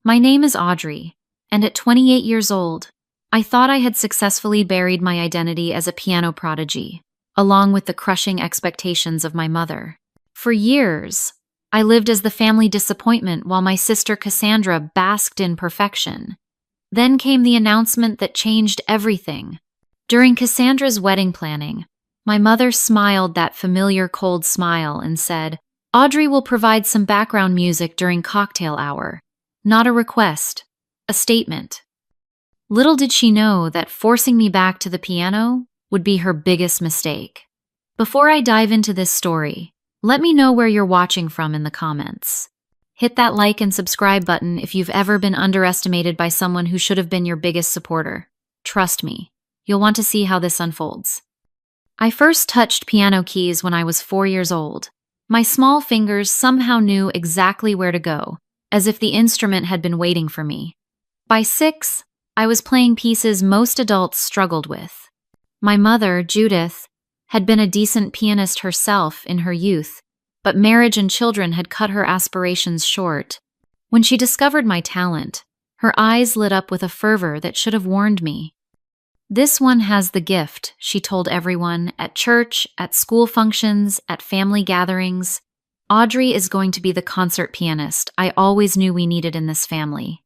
My name is Audrey, and at 28 years old, I thought I had successfully buried my identity as a piano prodigy, along with the crushing expectations of my mother. For years, I lived as the family disappointment while my sister Cassandra basked in perfection. Then came the announcement that changed everything. During Cassandra's wedding planning, my mother smiled that familiar cold smile and said, "Audrey will provide some background music during cocktail hour." Not a request, a statement. Little did she know that forcing me back to the piano would be her biggest mistake. Before I dive into this story, let me know where you're watching from in the comments. Hit that like and subscribe button if you've ever been underestimated by someone who should have been your biggest supporter. Trust me, you'll want to see how this unfolds. I first touched piano keys when I was 4 years old. My small fingers somehow knew exactly where to go, as if the instrument had been waiting for me. By 6, I was playing pieces most adults struggled with. My mother, Judith, had been a decent pianist herself in her youth, but marriage and children had cut her aspirations short. When she discovered my talent, her eyes lit up with a fervor that should have warned me. "This one has the gift," she told everyone, at church, at school functions, at family gatherings. "Audrey is going to be the concert pianist I always knew we needed in this family."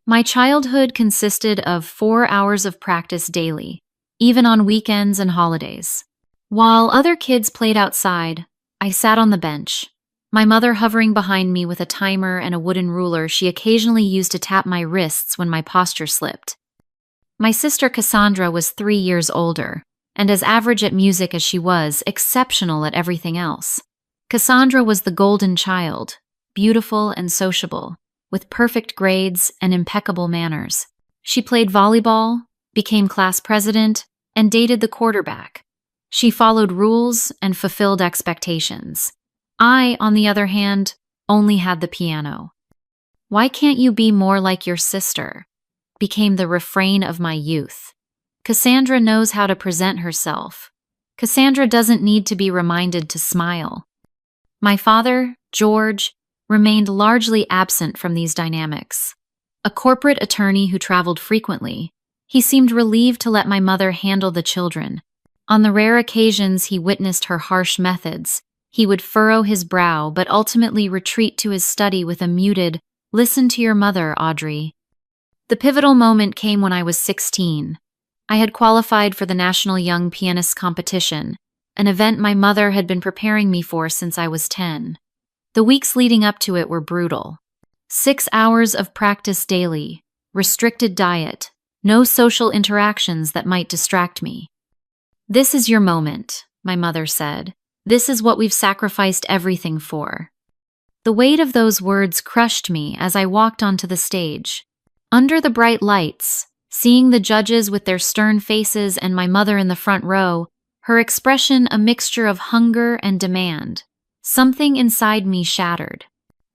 My childhood consisted of 4 hours of practice daily, even on weekends and holidays. While other kids played outside, I sat on the bench, my mother hovering behind me with a timer and a wooden ruler she occasionally used to tap my wrists when my posture slipped. My sister Cassandra was 3 years older, and as average at music as she was, exceptional at everything else. Cassandra was the golden child, beautiful and sociable, with perfect grades and impeccable manners. She played volleyball, became class president, and dated the quarterback. She followed rules and fulfilled expectations. I, on the other hand, only had the piano. "Why can't you be more like your sister?" became the refrain of my youth. Cassandra knows how to present herself. Cassandra doesn't need to be reminded to smile. My father, George, remained largely absent from these dynamics. A corporate attorney who traveled frequently, he seemed relieved to let my mother handle the children. On the rare occasions he witnessed her harsh methods, he would furrow his brow but ultimately retreat to his study with a muted, "Listen to your mother, Audrey." The pivotal moment came when I was 16. I had qualified for the National Young Pianist Competition, an event my mother had been preparing me for since I was 10. The weeks leading up to it were brutal. 6 hours of practice daily, restricted diet, no social interactions that might distract me. "This is your moment," my mother said. "This is what we've sacrificed everything for." The weight of those words crushed me as I walked onto the stage. Under the bright lights, seeing the judges with their stern faces and my mother in the front row, her expression a mixture of hunger and demand, something inside me shattered.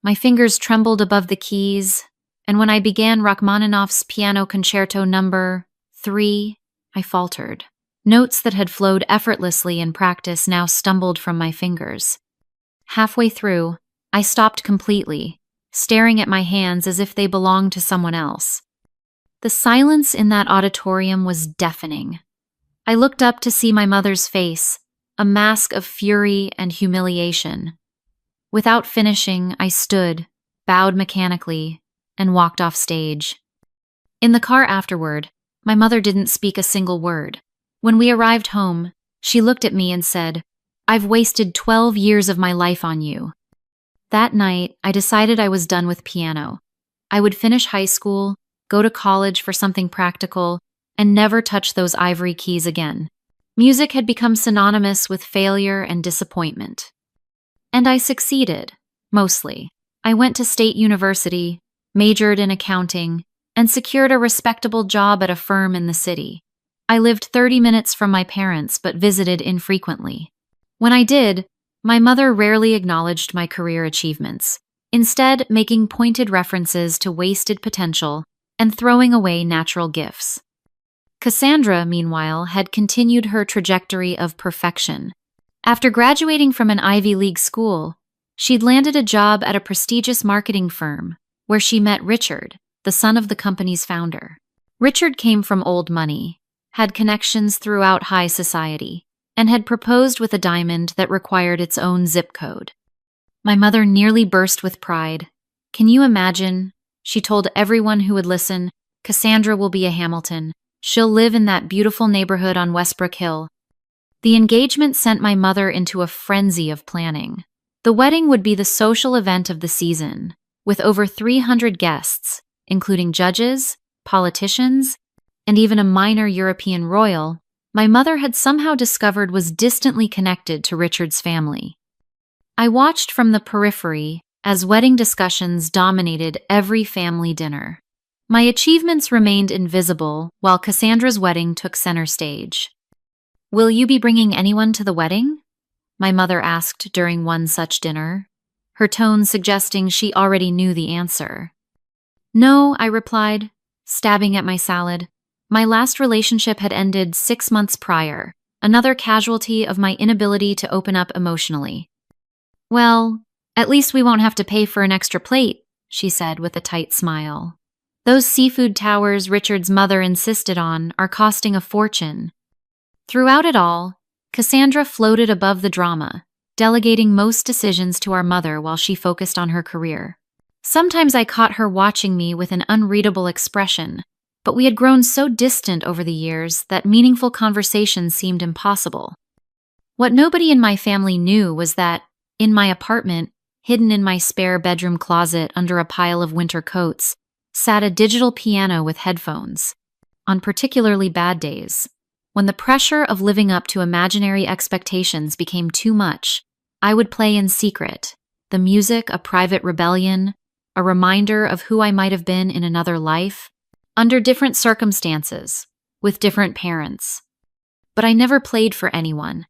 My fingers trembled above the keys, and when I began Rachmaninoff's Piano Concerto No. 3, I faltered. Notes that had flowed effortlessly in practice now stumbled from my fingers. Halfway through, I stopped completely, staring at my hands as if they belonged to someone else. The silence in that auditorium was deafening. I looked up to see my mother's face, a mask of fury and humiliation. Without finishing, I stood, bowed mechanically, and walked off stage. In the car afterward, my mother didn't speak a single word. When we arrived home, she looked at me and said, "I've wasted 12 years of my life on you." That night, I decided I was done with piano. I would finish high school, go to college for something practical, and never touch those ivory keys again. Music had become synonymous with failure and disappointment. And I succeeded, mostly. I went to state university, majored in accounting, and secured a respectable job at a firm in the city. I lived 30 minutes from my parents but visited infrequently. When I did, my mother rarely acknowledged my career achievements, instead making pointed references to wasted potential and throwing away natural gifts. Cassandra, meanwhile, had continued her trajectory of perfection. After graduating from an Ivy League school, she'd landed a job at a prestigious marketing firm, where she met Richard, the son of the company's founder. Richard came from old money, had connections throughout high society, and had proposed with a diamond that required its own zip code. My mother nearly burst with pride. "Can you imagine?" She told everyone who would listen, "Cassandra will be a Hamilton. She'll live in that beautiful neighborhood on Westbrook Hill." The engagement sent my mother into a frenzy of planning. The wedding would be the social event of the season, with over 300 guests, including judges, politicians, and even a minor European royal my mother had somehow discovered was distantly connected to Richard's family. I watched from the periphery as wedding discussions dominated every family dinner. My achievements remained invisible while Cassandra's wedding took center stage. "Will you be bringing anyone to the wedding?" my mother asked during one such dinner, her tone suggesting she already knew the answer. "No," I replied, stabbing at my salad. My last relationship had ended 6 months prior, another casualty of my inability to open up emotionally. "Well, at least we won't have to pay for an extra plate," she said with a tight smile. "Those seafood towers Richard's mother insisted on are costing a fortune." Throughout it all, Cassandra floated above the drama, delegating most decisions to our mother while she focused on her career. Sometimes I caught her watching me with an unreadable expression, but we had grown so distant over the years that meaningful conversations seemed impossible. What nobody in my family knew was that, in my apartment, hidden in my spare bedroom closet under a pile of winter coats, sat a digital piano with headphones. On particularly bad days, when the pressure of living up to imaginary expectations became too much, I would play in secret, the music a private rebellion, a reminder of who I might have been in another life, under different circumstances, with different parents. But I never played for anyone.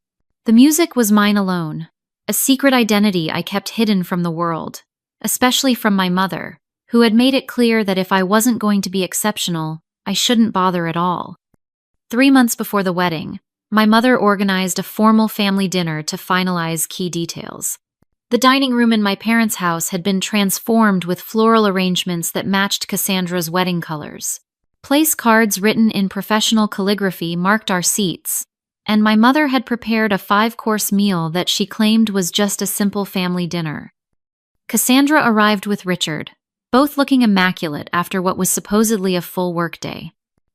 The music was mine alone, a secret identity I kept hidden from the world, especially from my mother, who had made it clear that if I wasn't going to be exceptional, I shouldn't bother at all. 3 months before the wedding, my mother organized a formal family dinner to finalize key details. The dining room in my parents' house had been transformed with floral arrangements that matched Cassandra's wedding colors. Place cards written in professional calligraphy marked our seats, and my mother had prepared a 5-course meal that she claimed was just a simple family dinner. Cassandra arrived with Richard, both looking immaculate after what was supposedly a full workday.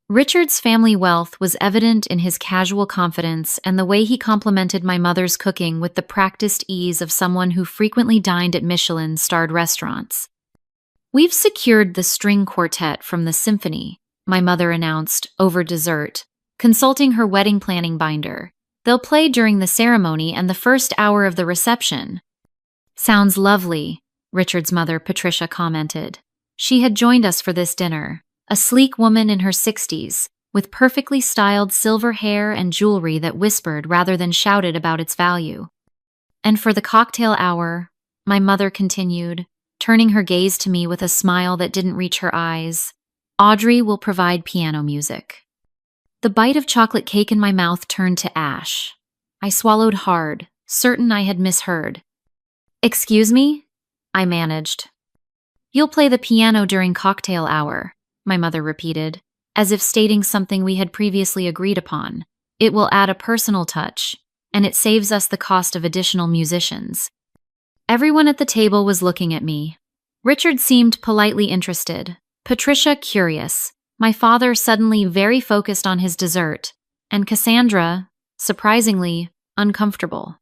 Richard's family wealth was evident in his casual confidence and the way he complimented my mother's cooking with the practiced ease of someone who frequently dined at Michelin-starred restaurants. "We've secured the string quartet from the symphony," my mother announced over dessert, consulting her wedding planning binder. "They'll play during the ceremony and the first hour of the reception." "Sounds lovely," Richard's mother, Patricia, commented. She had joined us for this dinner. A sleek woman in her 60s, with perfectly styled silver hair and jewelry that whispered rather than shouted about its value. "And for the cocktail hour," my mother continued, turning her gaze to me with a smile that didn't reach her eyes, "Audrey will provide piano music." The bite of chocolate cake in my mouth turned to ash. I swallowed hard, certain I had misheard. "Excuse me?" I managed. "You'll play the piano during cocktail hour," my mother repeated, as if stating something we had previously agreed upon. "It will add a personal touch, and it saves us the cost of additional musicians." Everyone at the table was looking at me. Richard seemed politely interested, Patricia curious, my father suddenly very focused on his dessert, and Cassandra, surprisingly, uncomfortable.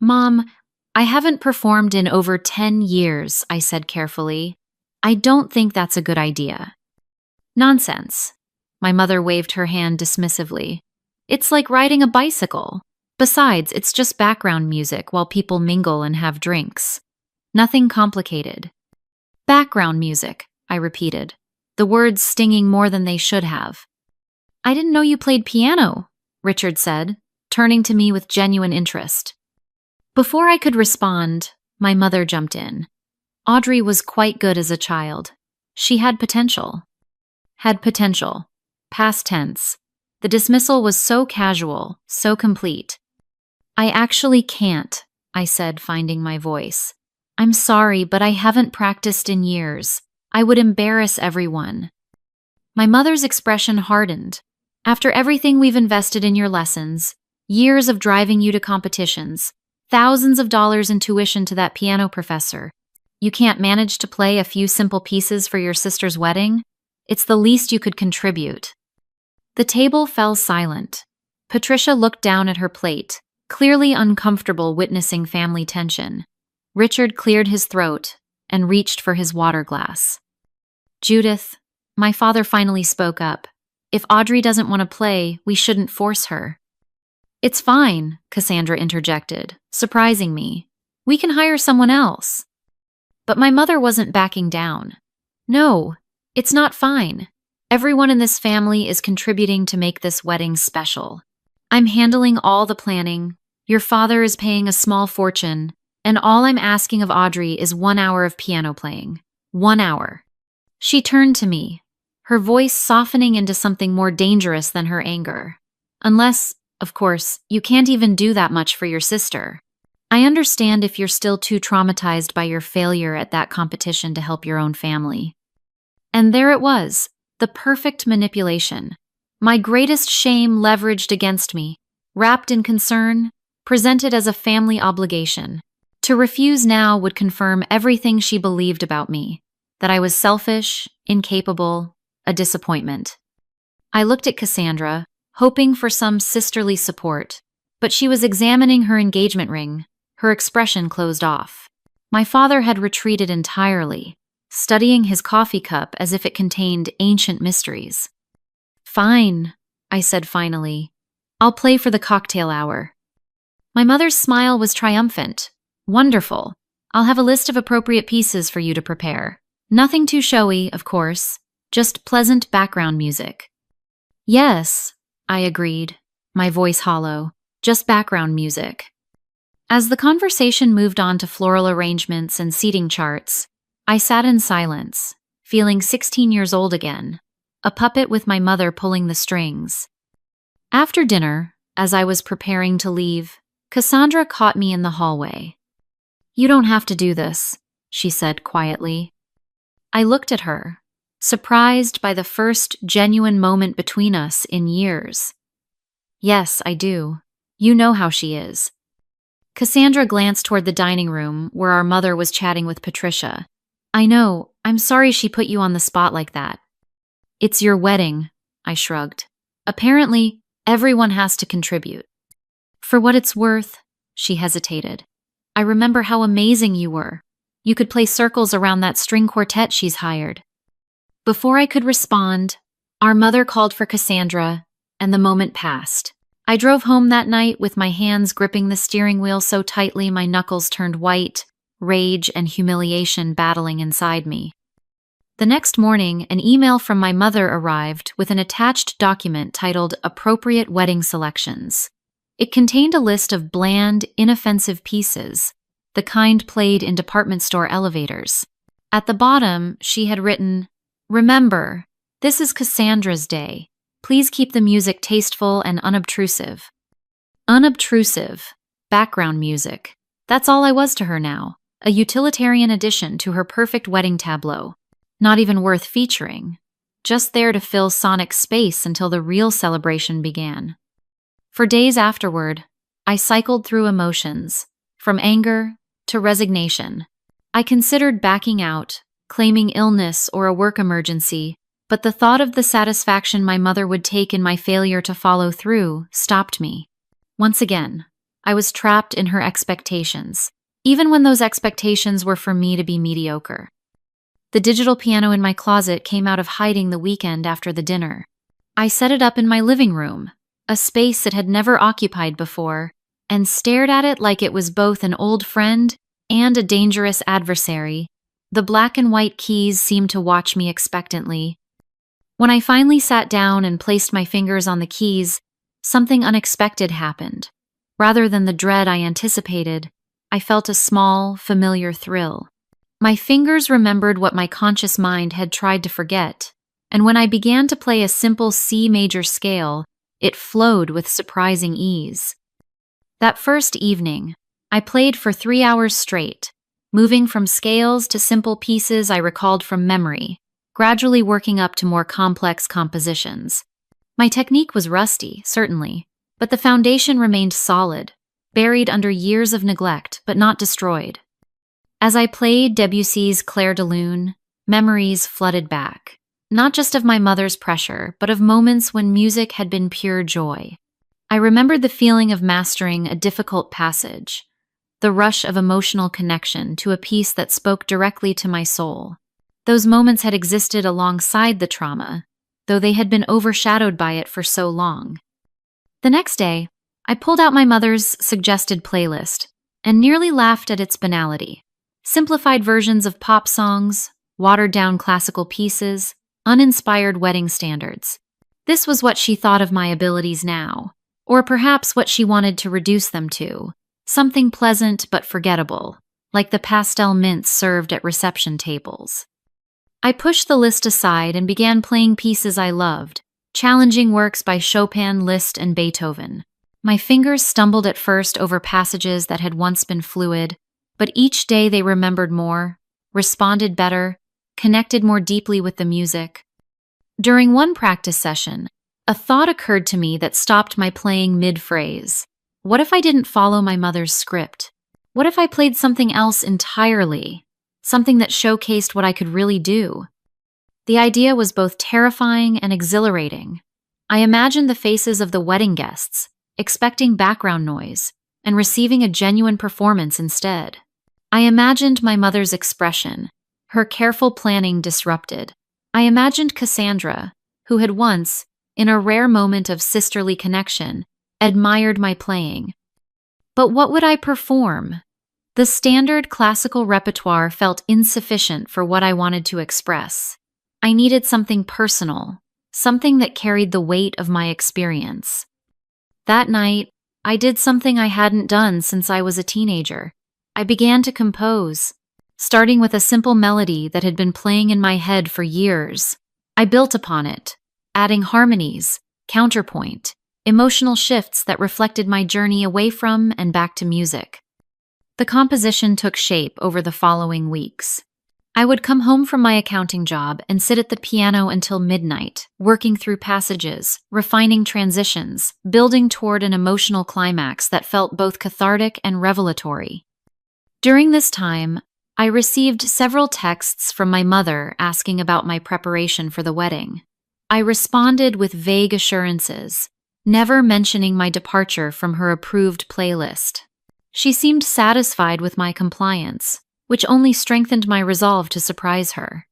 "Mom, I haven't performed in over 10 years, I said carefully. "I don't think that's a good idea." "Nonsense." My mother waved her hand dismissively. "It's like riding a bicycle. Besides, it's just background music while people mingle and have drinks. Nothing complicated." "Background music," I repeated, the words stinging more than they should have. "I didn't know you played piano," Richard said, turning to me with genuine interest. Before I could respond, my mother jumped in. Audrey was quite good as a child. She had potential. Had potential. Past tense. The dismissal was so casual, so complete. "I actually can't," I said, finding my voice. "I'm sorry, but I haven't practiced in years. I would embarrass everyone. My mother's expression hardened. After everything we've invested in your lessons, years of driving you to competitions, thousands of dollars in tuition to that piano professor, you can't manage to play a few simple pieces for your sister's wedding? It's the least you could contribute. The table fell silent. Patricia looked down at her plate, clearly uncomfortable witnessing family tension. Richard cleared his throat and reached for his water glass. Judith, my father finally spoke up. If Audrey doesn't want to play, we shouldn't force her. It's fine, Cassandra interjected, surprising me. We can hire someone else. But my mother wasn't backing down. No, it's not fine. Everyone in this family is contributing to make this wedding special. I'm handling all the planning. Your father is paying a small fortune, and all I'm asking of Audrey is 1 hour of piano playing. 1 hour. She turned to me, her voice softening into something more dangerous than her anger. Unless, of course, you can't even do that much for your sister. I understand if you're still too traumatized by your failure at that competition to help your own family. And there it was, the perfect manipulation. My greatest shame leveraged against me, wrapped in concern, presented as a family obligation. To refuse now would confirm everything she believed about me, that I was selfish, incapable, a disappointment. I looked at Cassandra, hoping for some sisterly support, but she was examining her engagement ring, her expression closed off. My father had retreated entirely, studying his coffee cup as if it contained ancient mysteries. Fine, I said finally. I'll play for the cocktail hour. My mother's smile was triumphant. Wonderful. I'll have a list of appropriate pieces for you to prepare. Nothing too showy, of course, just pleasant background music. Yes, I agreed, my voice hollow, just background music. As the conversation moved on to floral arrangements and seating charts, I sat in silence, feeling 16 years old again, a puppet with my mother pulling the strings. After dinner, as I was preparing to leave, Cassandra caught me in the hallway. You don't have to do this, she said quietly. I looked at her, surprised by the first genuine moment between us in years. Yes, I do. You know how she is. Cassandra glanced toward the dining room where our mother was chatting with Patricia. I know, I'm sorry she put you on the spot like that. It's your wedding, I shrugged. Apparently, everyone has to contribute. For what it's worth, she hesitated. I remember how amazing you were. You could play circles around that string quartet she's hired. Before I could respond, our mother called for Cassandra, and the moment passed. I drove home that night with my hands gripping the steering wheel so tightly my knuckles turned white, rage and humiliation battling inside me. The next morning, an email from my mother arrived with an attached document titled Appropriate Wedding Selections. It contained a list of bland, inoffensive pieces, the kind played in department store elevators. At the bottom, she had written, Remember, this is Cassandra's day. Please keep the music tasteful and unobtrusive. Unobtrusive. Background music. That's all I was to her now. A utilitarian addition to her perfect wedding tableau. Not even worth featuring. Just there to fill sonic space until the real celebration began. For days afterward, I cycled through emotions, from anger to resignation. I considered backing out, claiming illness or a work emergency, but the thought of the satisfaction my mother would take in my failure to follow through stopped me. Once again, I was trapped in her expectations, even when those expectations were for me to be mediocre. The digital piano in my closet came out of hiding the weekend after the dinner. I set it up in my living room, a space it had never occupied before, and stared at it like it was both an old friend and a dangerous adversary. The black and white keys seemed to watch me expectantly. When I finally sat down and placed my fingers on the keys, something unexpected happened. Rather than the dread I anticipated, I felt a small, familiar thrill. My fingers remembered what my conscious mind had tried to forget, and when I began to play a simple C major scale, it flowed with surprising ease. That first evening, I played for 3 hours straight, moving from scales to simple pieces I recalled from memory, gradually working up to more complex compositions. My technique was rusty, certainly, but the foundation remained solid, buried under years of neglect, but not destroyed. As I played Debussy's Clair de Lune, memories flooded back, not just of my mother's pressure, but of moments when music had been pure joy. I remembered the feeling of mastering a difficult passage, the rush of emotional connection to a piece that spoke directly to my soul. Those moments had existed alongside the trauma, though they had been overshadowed by it for so long. The next day, I pulled out my mother's suggested playlist and nearly laughed at its banality. Simplified versions of pop songs, watered-down classical pieces, uninspired wedding standards. This was what she thought of my abilities now, or perhaps what she wanted to reduce them to, something pleasant but forgettable, like the pastel mints served at reception tables. I pushed the list aside and began playing pieces I loved, challenging works by Chopin, Liszt, and Beethoven. My fingers stumbled at first over passages that had once been fluid, but each day they remembered more, responded better, connected more deeply with the music. During one practice session, a thought occurred to me that stopped my playing mid-phrase. What if I didn't follow my mother's script? What if I played something else entirely? Something that showcased what I could really do? The idea was both terrifying and exhilarating. I imagined the faces of the wedding guests, expecting background noise, and receiving a genuine performance instead. I imagined my mother's expression, her careful planning disrupted. I imagined Cassandra, who had once, in a rare moment of sisterly connection, admired my playing. But what would I perform? The standard classical repertoire felt insufficient for what I wanted to express. I needed something personal, something that carried the weight of my experience. That night, I did something I hadn't done since I was a teenager. I began to compose, starting with a simple melody that had been playing in my head for years. I built upon it, adding harmonies, counterpoint, emotional shifts that reflected my journey away from and back to music. The composition took shape over the following weeks. I would come home from my accounting job and sit at the piano until midnight, working through passages, refining transitions, building toward an emotional climax that felt both cathartic and revelatory. During this time, I received several texts from my mother asking about my preparation for the wedding. I responded with vague assurances, never mentioning my departure from her approved playlist. She seemed satisfied with my compliance, which only strengthened my resolve to surprise her.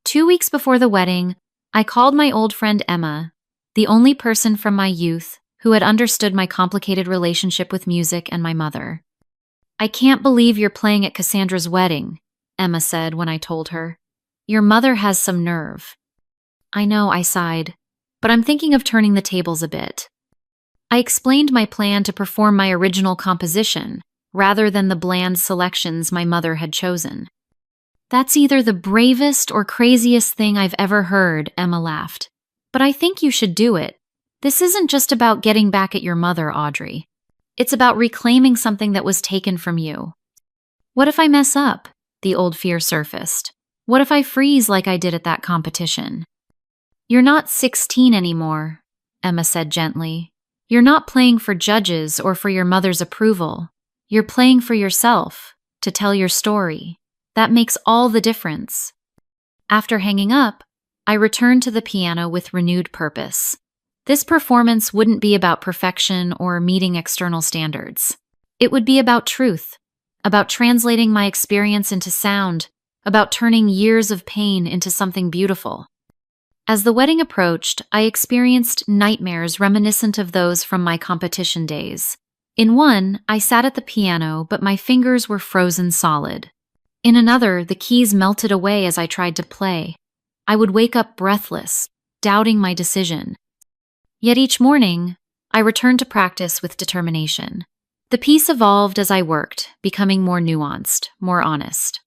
2 weeks before the wedding, I called my old friend Emma, the only person from my youth who had understood my complicated relationship with music and my mother. "I can't believe you're playing at Cassandra's wedding," Emma said when I told her. "Your mother has some nerve." "I know," I sighed, "but I'm thinking of turning the tables a bit." I explained my plan to perform my original composition, rather than the bland selections my mother had chosen. "That's either the bravest or craziest thing I've ever heard," Emma laughed. "But I think you should do it. This isn't just about getting back at your mother, Audrey. It's about reclaiming something that was taken from you." "What if I mess up?" the old fear surfaced. "What if I freeze like I did at that competition?" "You're not 16 anymore," Emma said gently. "You're not playing for judges or for your mother's approval. You're playing for yourself, to tell your story. That makes all the difference." After hanging up, I returned to the piano with renewed purpose. This performance wouldn't be about perfection or meeting external standards. It would be about truth, about translating my experience into sound, about turning years of pain into something beautiful. As the wedding approached, I experienced nightmares reminiscent of those from my competition days. In one, I sat at the piano, but my fingers were frozen solid. In another, the keys melted away as I tried to play. I would wake up breathless, doubting my decision. Yet each morning, I returned to practice with determination. The piece evolved as I worked, becoming more nuanced, more honest.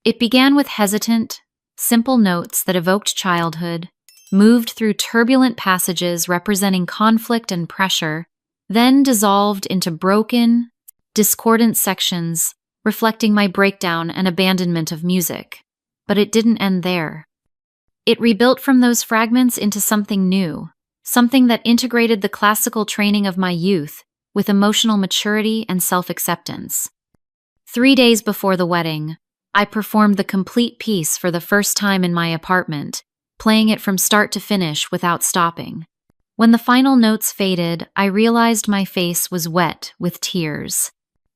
It began with hesitant, simple notes that evoked childhood, moved through turbulent passages representing conflict and pressure, then dissolved into broken, discordant sections reflecting my breakdown and abandonment of music. But it didn't end there. It rebuilt from those fragments into something new, something that integrated the classical training of my youth with emotional maturity and self-acceptance. 3 days before the wedding, I performed the complete piece for the first time in my apartment, playing it from start to finish without stopping. When the final notes faded, I realized my face was wet with tears.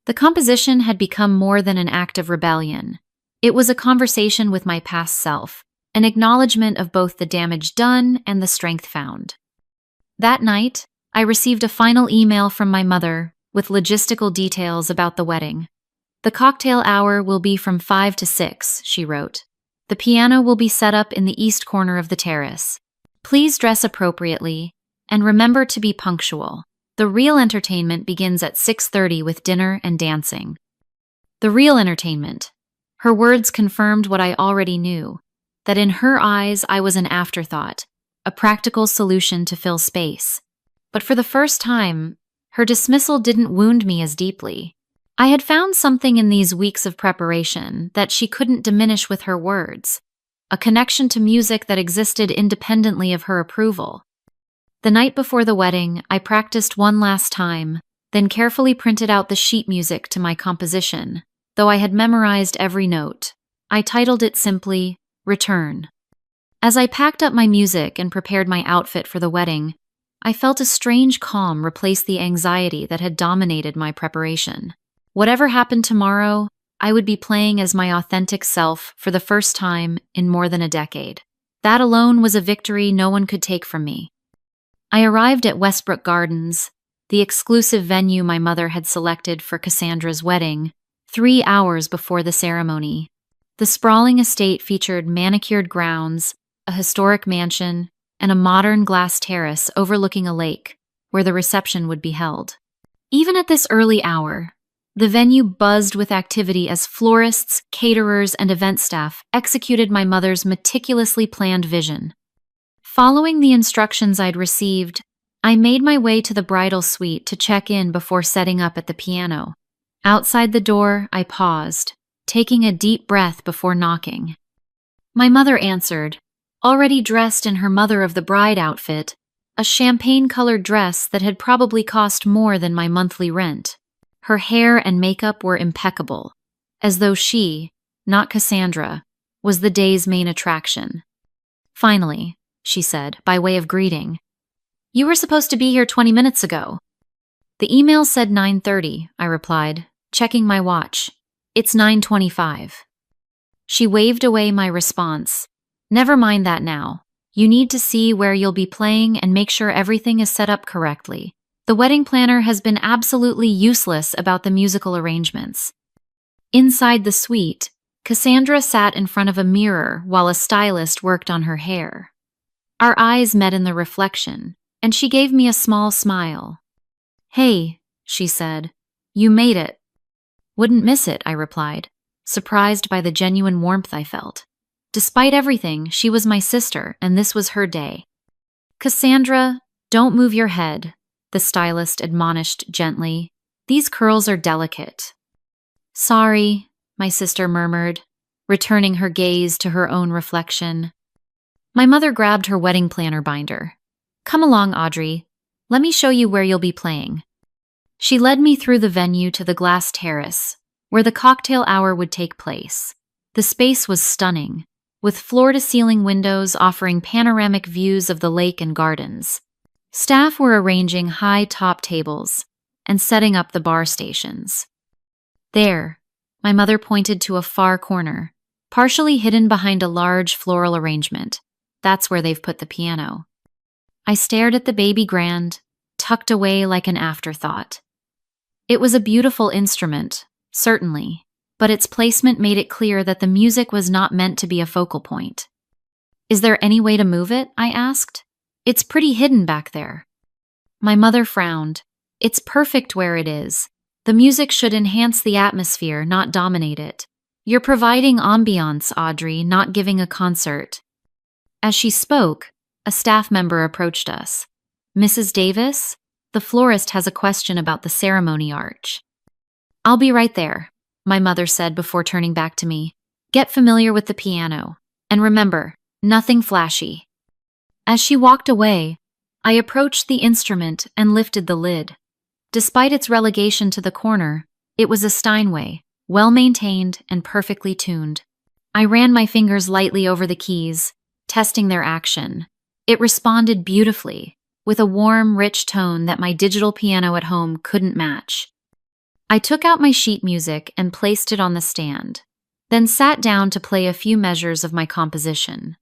The composition had become more than an act of rebellion. It was a conversation with my past self, an acknowledgement of both the damage done and the strength found. That night, I received a final email from my mother with logistical details about the wedding. "The cocktail hour will be from 5 to 6, she wrote. "The piano will be set up in the east corner of the terrace. Please dress appropriately, and remember to be punctual. The real entertainment begins at 6:30 with dinner and dancing." The real entertainment. Her words confirmed what I already knew, that in her eyes I was an afterthought, a practical solution to fill space. But for the first time, her dismissal didn't wound me as deeply. I had found something in these weeks of preparation that she couldn't diminish with her words, a connection to music that existed independently of her approval. The night before the wedding, I practiced one last time, then carefully printed out the sheet music to my composition, though I had memorized every note. I titled it simply, "Return." As I packed up my music and prepared my outfit for the wedding, I felt a strange calm replace the anxiety that had dominated my preparation. Whatever happened tomorrow, I would be playing as my authentic self for the first time in more than a decade. That alone was a victory no one could take from me. I arrived at Westbrook Gardens, the exclusive venue my mother had selected for Cassandra's wedding, 3 hours before the ceremony. The sprawling estate featured manicured grounds, a historic mansion, and a modern glass terrace overlooking a lake, where the reception would be held. Even at this early hour, the venue buzzed with activity as florists, caterers, and event staff executed my mother's meticulously planned vision. Following the instructions I'd received, I made my way to the bridal suite to check in before setting up at the piano. Outside the door, I paused, taking a deep breath before knocking. My mother answered, already dressed in her mother-of-the-bride outfit, a champagne-colored dress that had probably cost more than my monthly rent. Her hair and makeup were impeccable, as though she, not Cassandra, was the day's main attraction. "Finally," she said, by way of greeting. "You were supposed to be here 20 minutes ago." "The email said 9:30, I replied, checking my watch. "It's 9:25. She waved away my response. "Never mind that now. You need to see where you'll be playing and make sure everything is set up correctly. The wedding planner has been absolutely useless about the musical arrangements." Inside the suite, Cassandra sat in front of a mirror while a stylist worked on her hair. Our eyes met in the reflection, and she gave me a small smile. "Hey," she said, "you made it." "Wouldn't miss it," I replied, surprised by the genuine warmth I felt. Despite everything, she was my sister, and this was her day. "Cassandra, don't move your head," the stylist admonished gently. "These curls are delicate." "Sorry," my sister murmured, returning her gaze to her own reflection. My mother grabbed her wedding planner binder. "Come along, Audrey. Let me show you where you'll be playing." She led me through the venue to the glass terrace, where the cocktail hour would take place. The space was stunning, with floor-to-ceiling windows offering panoramic views of the lake and gardens. Staff were arranging high top tables and setting up the bar stations. There, my mother pointed to a far corner, partially hidden behind a large floral arrangement. That's where they've put the piano. I stared at the baby grand, tucked away like an afterthought. It was a beautiful instrument, certainly, but its placement made it clear that the music was not meant to be a focal point. "Is there any way to move it?" I asked. "It's pretty hidden back there." My mother frowned. "It's perfect where it is. The music should enhance the atmosphere, not dominate it. You're providing ambiance, Audrey, not giving a concert." As she spoke, a staff member approached us. "Mrs. Davis, the florist has a question about the ceremony arch." "I'll be right there." my mother said before turning back to me. Get familiar with the piano. And remember, nothing flashy. As she walked away, I approached the instrument and lifted the lid. Despite its relegation to the corner, it was a Steinway, well-maintained and perfectly tuned. I ran my fingers lightly over the keys, testing their action. It responded beautifully, with a warm, rich tone that my digital piano at home couldn't match. I took out my sheet music and placed it on the stand, then sat down to play a few measures of my composition.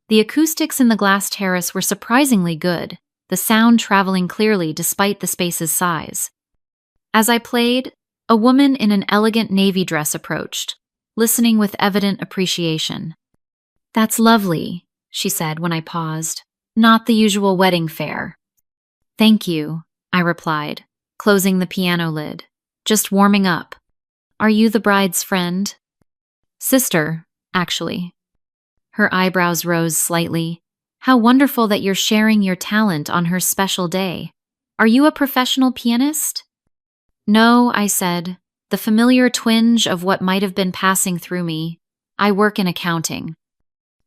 The acoustics in the glass terrace were surprisingly good, the sound traveling clearly despite the space's size. As I played, a woman in an elegant navy dress approached, listening with evident appreciation. "That's lovely," she said when I paused. "Not the usual wedding fare." "Thank you," I replied, closing the piano lid. "Just warming up." "Are you the bride's friend?" "Sister, actually." Her eyebrows rose slightly. "How wonderful that you're sharing your talent on her special day. Are you a professional pianist?" "No," I said, the familiar twinge of what might have been passing through me. "I work in accounting."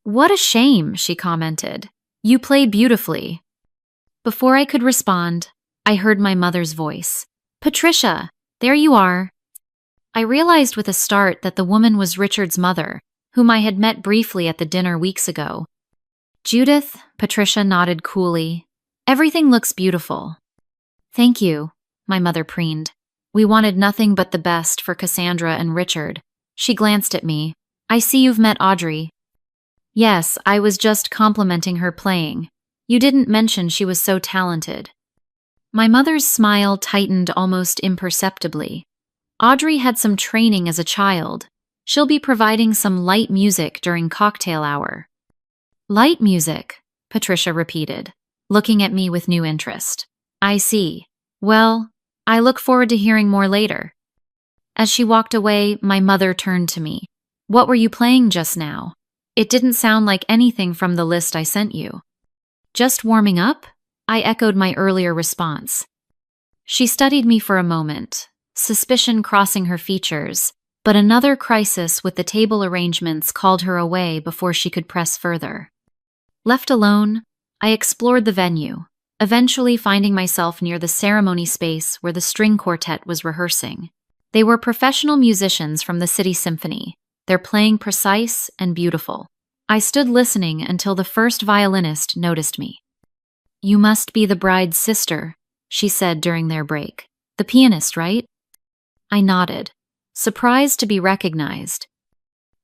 "What a shame," she commented. "You play beautifully." Before I could respond, I heard my mother's voice. "Patricia, there you are." I realized with a start that the woman was Richard's mother, whom I had met briefly at the dinner weeks ago. "Judith," Patricia nodded coolly. "Everything looks beautiful." "Thank you," my mother preened. "We wanted nothing but the best for Cassandra and Richard." She glanced at me. "I see you've met Audrey." "Yes, I was just complimenting her playing. You didn't mention she was so talented." My mother's smile tightened almost imperceptibly. "Audrey had some training as a child. She'll be providing some light music during cocktail hour." "Light music," Patricia repeated, looking at me with new interest. "I see. Well, I look forward to hearing more later." As she walked away, my mother turned to me. "What were you playing just now? It didn't sound like anything from the list I sent you." "Just warming up?" I echoed my earlier response. She studied me for a moment, suspicion crossing her features, but another crisis with the table arrangements called her away before she could press further. Left alone, I explored the venue, eventually finding myself near the ceremony space where the string quartet was rehearsing. They were professional musicians from the City Symphony, their playing precise and beautiful. I stood listening until the first violinist noticed me. "You must be the bride's sister," she said during their break. "The pianist, right?" I nodded, surprised to be recognized.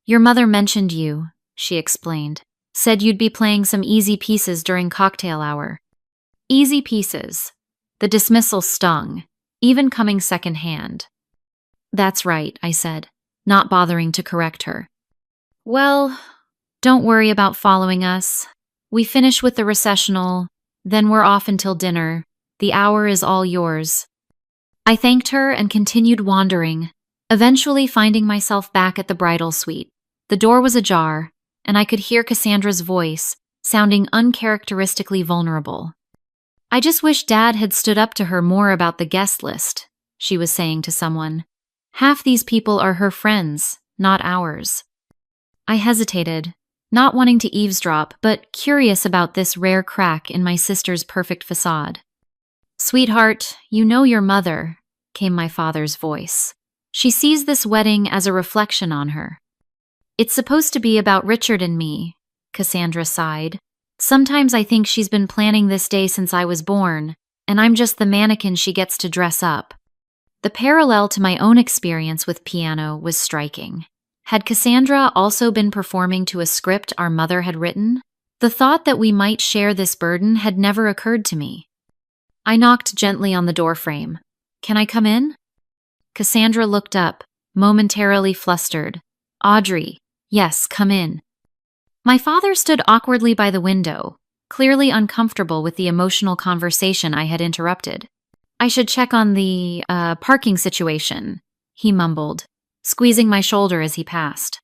"Your mother mentioned you," she explained. "Said you'd be playing some easy pieces during cocktail hour." Easy pieces. The dismissal stung, even coming secondhand. "That's right," I said, not bothering to correct her. "Well, don't worry about following us. We finish with the recessional, then we're off until dinner. The hour is all yours." I thanked her and continued wandering, eventually finding myself back at the bridal suite. The door was ajar, and I could hear Cassandra's voice, sounding uncharacteristically vulnerable. "I just wish Dad had stood up to her more about the guest list," she was saying to someone. "Half these people are her friends, not ours." I hesitated, not wanting to eavesdrop, but curious about this rare crack in my sister's perfect facade. "Sweetheart, you know your mother," came my father's voice. "She sees this wedding as a reflection on her." "It's supposed to be about Richard and me," Cassandra sighed. "Sometimes I think she's been planning this day since I was born, and I'm just the mannequin she gets to dress up." The parallel to my own experience with piano was striking. Had Cassandra also been performing to a script our mother had written? The thought that we might share this burden had never occurred to me. I knocked gently on the doorframe. "Can I come in?" Cassandra looked up, momentarily flustered. "Audrey, yes, come in." My father stood awkwardly by the window, clearly uncomfortable with the emotional conversation I had interrupted. "I should check on the parking situation," he mumbled, squeezing my shoulder as he passed.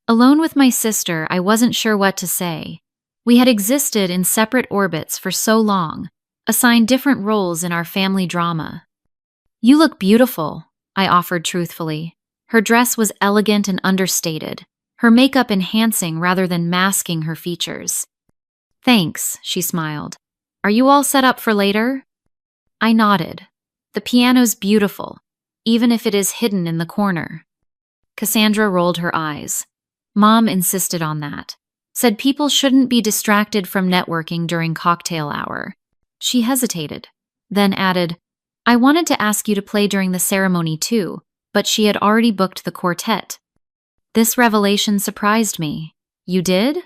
Alone with my sister, I wasn't sure what to say. We had existed in separate orbits for so long, assigned different roles in our family drama. "You look beautiful," I offered truthfully. Her dress was elegant and understated, her makeup enhancing rather than masking her features. "Thanks," she smiled. "Are you all set up for later?" I nodded. "The piano's beautiful, even if it is hidden in the corner." Cassandra rolled her eyes. "Mom insisted on that. Said people shouldn't be distracted from networking during cocktail hour." She hesitated, then added, "I wanted to ask you to play during the ceremony too, but she had already booked the quartet." This revelation surprised me. "You did?"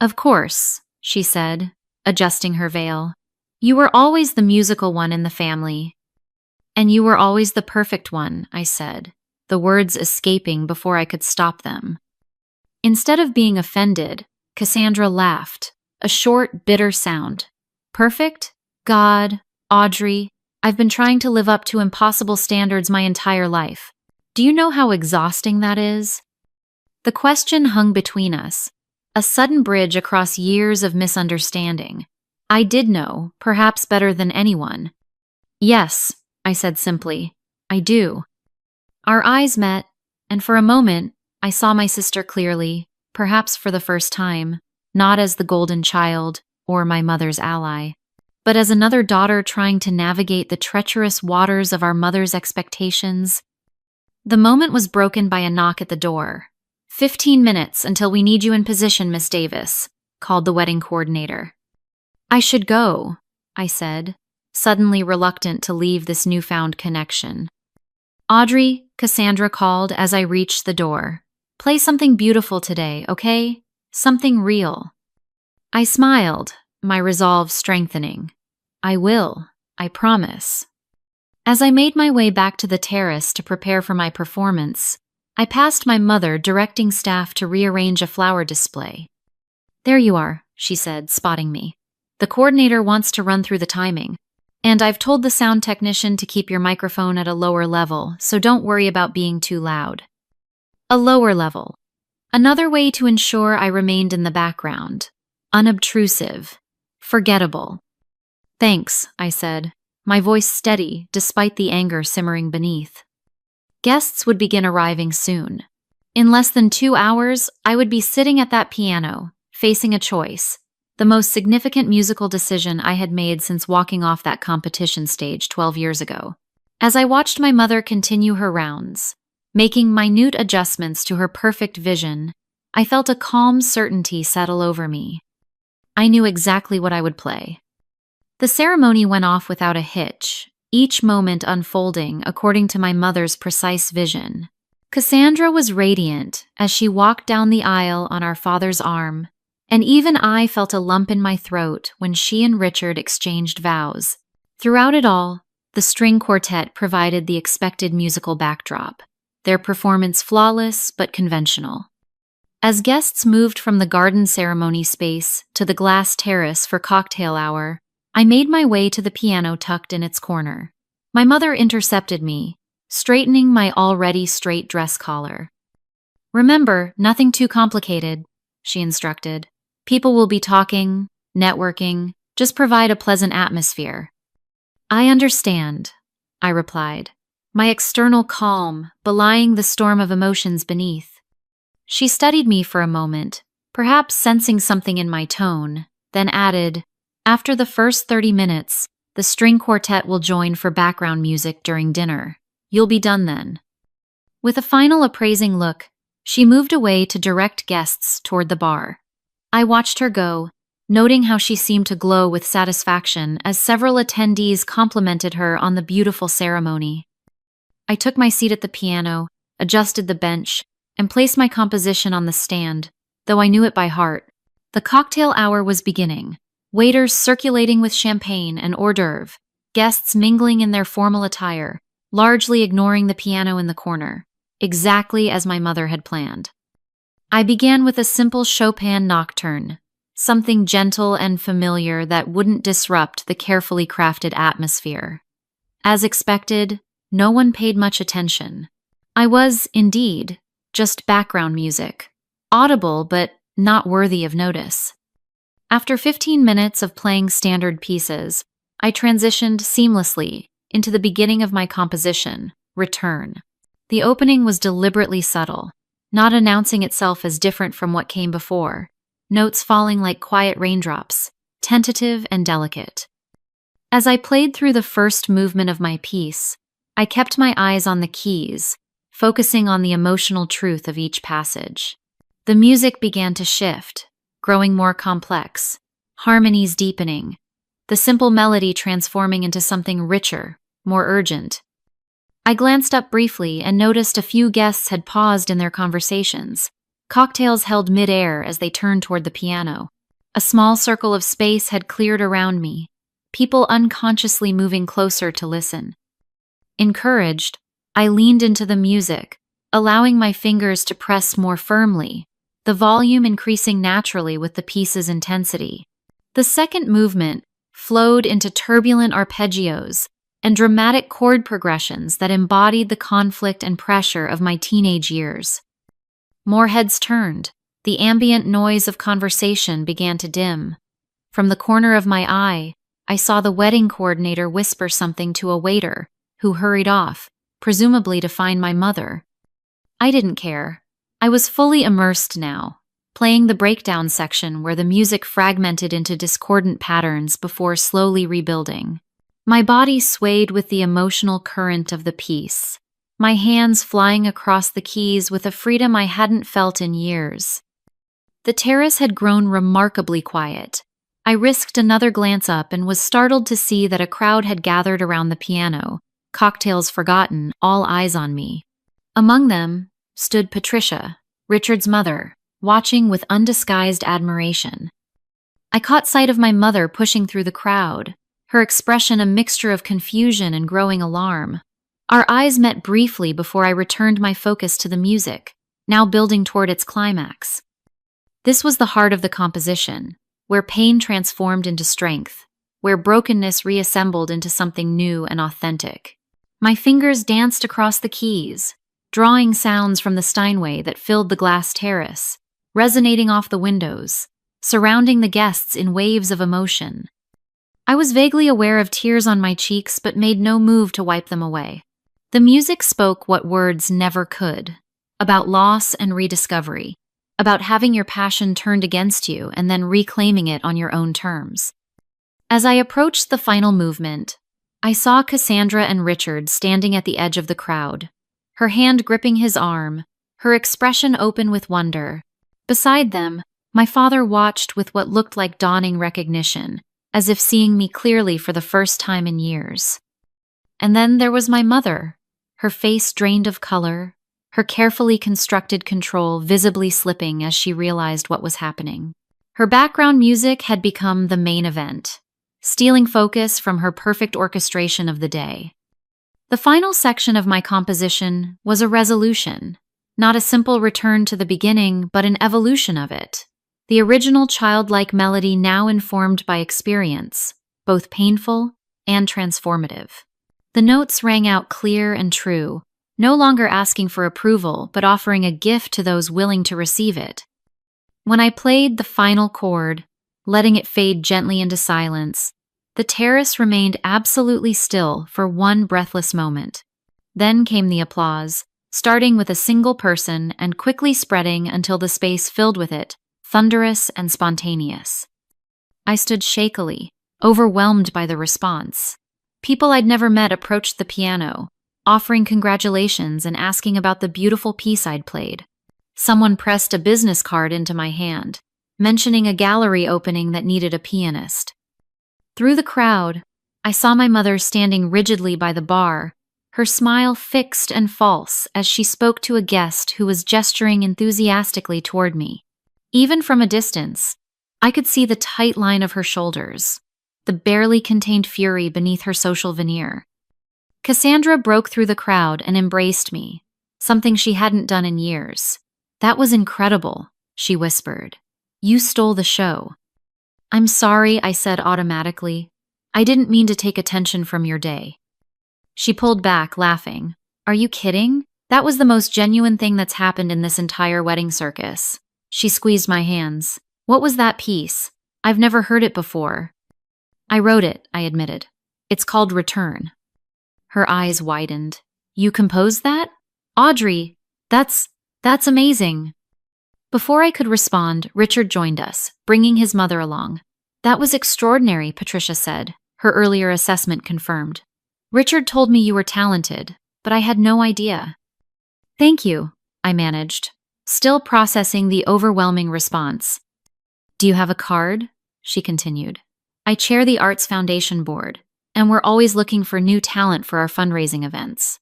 "Of course," she said, adjusting her veil. "You were always the musical one in the family." "And you were always the perfect one," I said, the words escaping before I could stop them. Instead of being offended, Cassandra laughed, a short, bitter sound. "Perfect? God, Audrey, I've been trying to live up to impossible standards my entire life. Do you know how exhausting that is?" The question hung between us, a sudden bridge across years of misunderstanding. I did know, perhaps better than anyone. "Yes," I said simply, "I do." Our eyes met, and for a moment, I saw my sister clearly, perhaps for the first time, not as the golden child or my mother's ally, but as another daughter trying to navigate the treacherous waters of our mother's expectations. The moment was broken by a knock at the door. "15 minutes until we need you in position, Miss Davis," called the wedding coordinator. "I should go," I said, suddenly reluctant to leave this newfound connection. "Audrey," Cassandra called as I reached the door. "Play something beautiful today, okay? Something real." I smiled, my resolve strengthening. "I will, I promise." As I made my way back to the terrace to prepare for my performance, I passed my mother directing staff to rearrange a flower display. "There you are," she said, spotting me. "The coordinator wants to run through the timing. And I've told the sound technician to keep your microphone at a lower level, so don't worry about being too loud." A lower level. Another way to ensure I remained in the background. Unobtrusive. Forgettable. "Thanks," I said, my voice steady despite the anger simmering beneath. Guests would begin arriving soon. In less than 2 hours, I would be sitting at that piano, facing a choice. The most significant musical decision I had made since walking off that competition stage 12 years ago. As I watched my mother continue her rounds, making minute adjustments to her perfect vision, I felt a calm certainty settle over me. I knew exactly what I would play. The ceremony went off without a hitch, each moment unfolding according to my mother's precise vision. Cassandra was radiant as she walked down the aisle on our father's arm, and even I felt a lump in my throat when she and Richard exchanged vows. Throughout it all, the string quartet provided the expected musical backdrop, their performance flawless but conventional. As guests moved from the garden ceremony space to the glass terrace for cocktail hour, I made my way to the piano tucked in its corner. My mother intercepted me, straightening my already straight dress collar. "Remember, nothing too complicated," she instructed. "People will be talking, networking, just provide a pleasant atmosphere." "I understand," I replied, my external calm belying the storm of emotions beneath. She studied me for a moment, perhaps sensing something in my tone, then added, "After the first 30 minutes, the string quartet will join for background music during dinner. You'll be done then." With a final appraising look, she moved away to direct guests toward the bar. I watched her go, noting how she seemed to glow with satisfaction as several attendees complimented her on the beautiful ceremony. I took my seat at the piano, adjusted the bench, and placed my composition on the stand, though I knew it by heart. The cocktail hour was beginning, waiters circulating with champagne and hors d'oeuvre, guests mingling in their formal attire, largely ignoring the piano in the corner, exactly as my mother had planned. I began with a simple Chopin nocturne, something gentle and familiar that wouldn't disrupt the carefully crafted atmosphere. As expected, no one paid much attention. I was, indeed, just background music, audible but not worthy of notice. After 15 minutes of playing standard pieces, I transitioned seamlessly into the beginning of my composition, Return. The opening was deliberately subtle, not announcing itself as different from what came before, notes falling like quiet raindrops, tentative and delicate. As I played through the first movement of my piece, I kept my eyes on the keys, focusing on the emotional truth of each passage. The music began to shift, growing more complex, harmonies deepening, the simple melody transforming into something richer, more urgent. I glanced up briefly and noticed a few guests had paused in their conversations, cocktails held mid-air as they turned toward the piano. A small circle of space had cleared around me, people unconsciously moving closer to listen. Encouraged, I leaned into the music, allowing my fingers to press more firmly, the volume increasing naturally with the piece's intensity. The second movement flowed into turbulent arpeggios and dramatic chord progressions that embodied the conflict and pressure of my teenage years. More heads turned. The ambient noise of conversation began to dim. From the corner of my eye, I saw the wedding coordinator whisper something to a waiter, who hurried off, presumably to find my mother. I didn't care. I was fully immersed now, playing the breakdown section where the music fragmented into discordant patterns before slowly rebuilding. My body swayed with the emotional current of the piece, my hands flying across the keys with a freedom I hadn't felt in years. The terrace had grown remarkably quiet. I risked another glance up and was startled to see that a crowd had gathered around the piano, cocktails forgotten, all eyes on me. Among them stood Patricia, Richard's mother, watching with undisguised admiration. I caught sight of my mother pushing through the crowd, her expression a mixture of confusion and growing alarm. Our eyes met briefly before I returned my focus to the music, now building toward its climax. This was the heart of the composition, where pain transformed into strength, where brokenness reassembled into something new and authentic. My fingers danced across the keys, drawing sounds from the Steinway that filled the glass terrace, resonating off the windows, surrounding the guests in waves of emotion. I was vaguely aware of tears on my cheeks but made no move to wipe them away. The music spoke what words never could, about loss and rediscovery, about having your passion turned against you and then reclaiming it on your own terms. As I approached the final movement, I saw Cassandra and Richard standing at the edge of the crowd, her hand gripping his arm, her expression open with wonder. Beside them, my father watched with what looked like dawning recognition, as if seeing me clearly for the first time in years. And then there was my mother, her face drained of color, her carefully constructed control visibly slipping as she realized what was happening. Her background music had become the main event, stealing focus from her perfect orchestration of the day. The final section of my composition was a resolution, not a simple return to the beginning, but an evolution of it. The original childlike melody now informed by experience, both painful and transformative. The notes rang out clear and true, no longer asking for approval, but offering a gift to those willing to receive it. When I played the final chord, letting it fade gently into silence, the terrace remained absolutely still for one breathless moment. Then came the applause, starting with a single person and quickly spreading until the space filled with it, thunderous and spontaneous. I stood shakily, overwhelmed by the response. People I'd never met approached the piano, offering congratulations and asking about the beautiful piece I'd played. Someone pressed a business card into my hand, mentioning a gallery opening that needed a pianist. Through the crowd, I saw my mother standing rigidly by the bar, her smile fixed and false as she spoke to a guest who was gesturing enthusiastically toward me. Even from a distance, I could see the tight line of her shoulders, the barely contained fury beneath her social veneer. Cassandra broke through the crowd and embraced me, something she hadn't done in years. "That was incredible," she whispered. "You stole the show." "I'm sorry," I said automatically. "I didn't mean to take attention from your day." She pulled back, laughing. "Are you kidding? That was the most genuine thing that's happened in this entire wedding circus." She squeezed my hands. "What was that piece? I've never heard it before." "I wrote it," I admitted. "It's called Return." Her eyes widened. "You composed that?" Audrey, that's amazing. Before I could respond, Richard joined us, bringing his mother along. That was extraordinary, Patricia said, her earlier assessment confirmed. Richard told me you were talented, but I had no idea. Thank you, I managed, still processing the overwhelming response. Do you have a card? She continued. I chair the Arts Foundation board, and we're always looking for new talent for our fundraising events.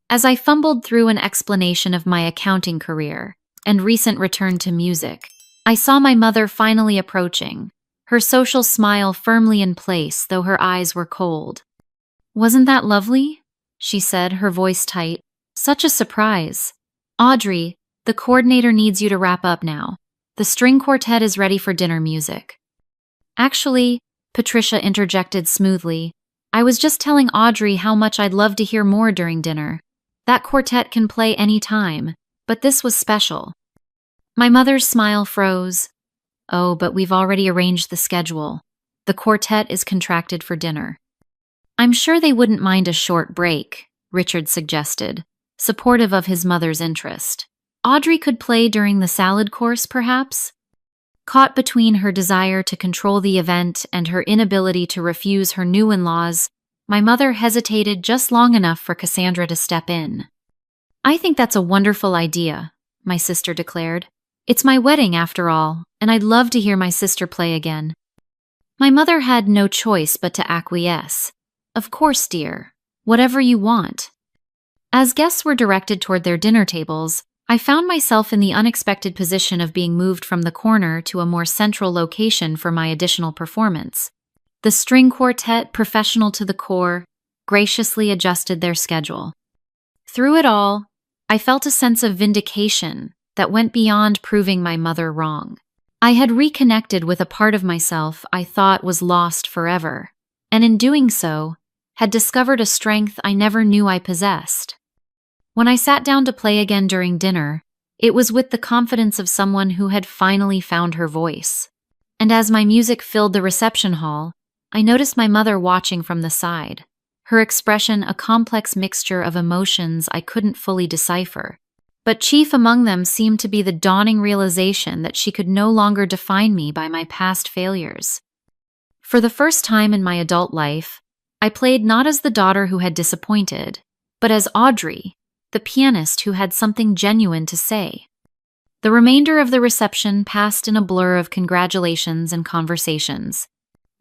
As I fumbled through an explanation of my accounting career and recent return to music, I saw my mother finally approaching, her social smile firmly in place, though her eyes were cold. Wasn't that lovely? She said, her voice tight. Such a surprise. Audrey, the coordinator needs you to wrap up now. The string quartet is ready for dinner music. Actually, Patricia interjected smoothly, I was just telling Audrey how much I'd love to hear more during dinner. That quartet can play any time, but this was special. My mother's smile froze. Oh, but we've already arranged the schedule. The quartet is contracted for dinner. I'm sure they wouldn't mind a short break, Richard suggested, supportive of his mother's interest. Audrey could play during the salad course, perhaps? Caught between her desire to control the event and her inability to refuse her new in-laws, my mother hesitated just long enough for Cassandra to step in. I think that's a wonderful idea, my sister declared. It's my wedding, after all, and I'd love to hear my sister play again. My mother had no choice but to acquiesce. Of course, dear. Whatever you want. As guests were directed toward their dinner tables, I found myself in the unexpected position of being moved from the corner to a more central location for my additional performance. The string quartet, professional to the core, graciously adjusted their schedule. Through it all, I felt a sense of vindication that went beyond proving my mother wrong. I had reconnected with a part of myself I thought was lost forever, and in doing so, had discovered a strength I never knew I possessed. When I sat down to play again during dinner, it was with the confidence of someone who had finally found her voice. And as my music filled the reception hall, I noticed my mother watching from the side, her expression a complex mixture of emotions I couldn't fully decipher. But chief among them seemed to be the dawning realization that she could no longer define me by my past failures. For the first time in my adult life, I played not as the daughter who had disappointed, but as Audrey, the pianist who had something genuine to say. The remainder of the reception passed in a blur of congratulations and conversations.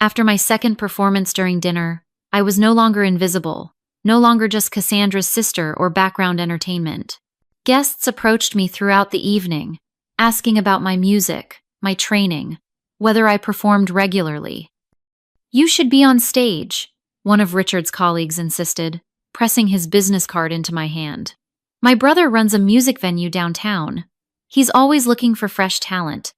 After my second performance during dinner, I was no longer invisible, no longer just Cassandra's sister or background entertainment. Guests approached me throughout the evening, asking about my music, my training, whether I performed regularly. You should be on stage, one of Richard's colleagues insisted, pressing his business card into my hand. My brother runs a music venue downtown. He's always looking for fresh talent.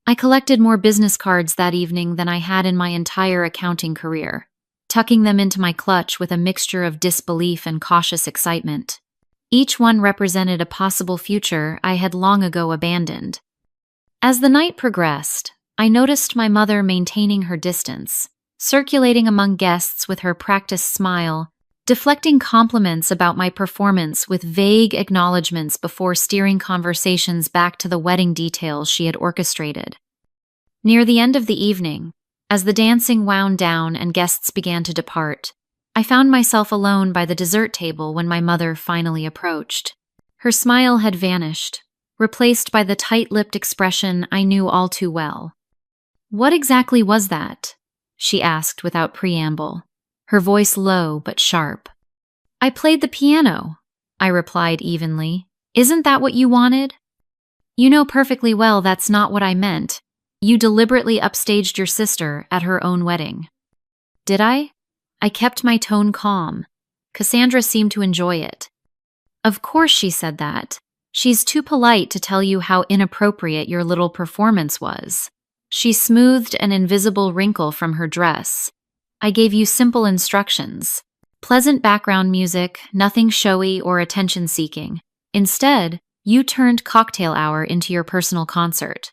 I collected more business cards that evening than I had in my entire accounting career, tucking them into my clutch with a mixture of disbelief and cautious excitement. Each one represented a possible future I had long ago abandoned. As the night progressed, I noticed my mother maintaining her distance, circulating among guests with her practiced smile, deflecting compliments about my performance with vague acknowledgments before steering conversations back to the wedding details she had orchestrated. Near the end of the evening, as the dancing wound down and guests began to depart, I found myself alone by the dessert table when my mother finally approached. Her smile had vanished, replaced by the tight-lipped expression I knew all too well. "What exactly was that?" she asked without preamble, her voice low but sharp. "I played the piano," I replied evenly. "Isn't that what you wanted?" "You know perfectly well that's not what I meant. You deliberately upstaged your sister at her own wedding." "Did I?" I kept my tone calm. Cassandra seemed to enjoy it. "Of course she said that. She's too polite to tell you how inappropriate your little performance was." She smoothed an invisible wrinkle from her dress. "I gave you simple instructions. Pleasant background music, nothing showy or attention-seeking. Instead, you turned cocktail hour into your personal concert."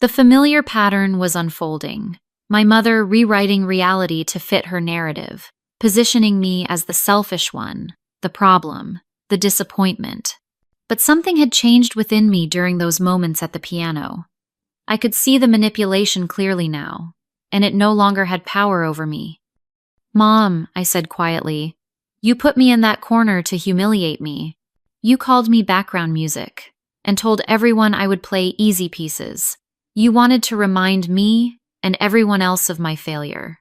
The familiar pattern was unfolding. My mother rewriting reality to fit her narrative, positioning me as the selfish one, the problem, the disappointment. But something had changed within me during those moments at the piano. I could see the manipulation clearly now, and it no longer had power over me. "Mom," I said quietly, "you put me in that corner to humiliate me. You called me background music and told everyone I would play easy pieces. You wanted to remind me and everyone else of my failure."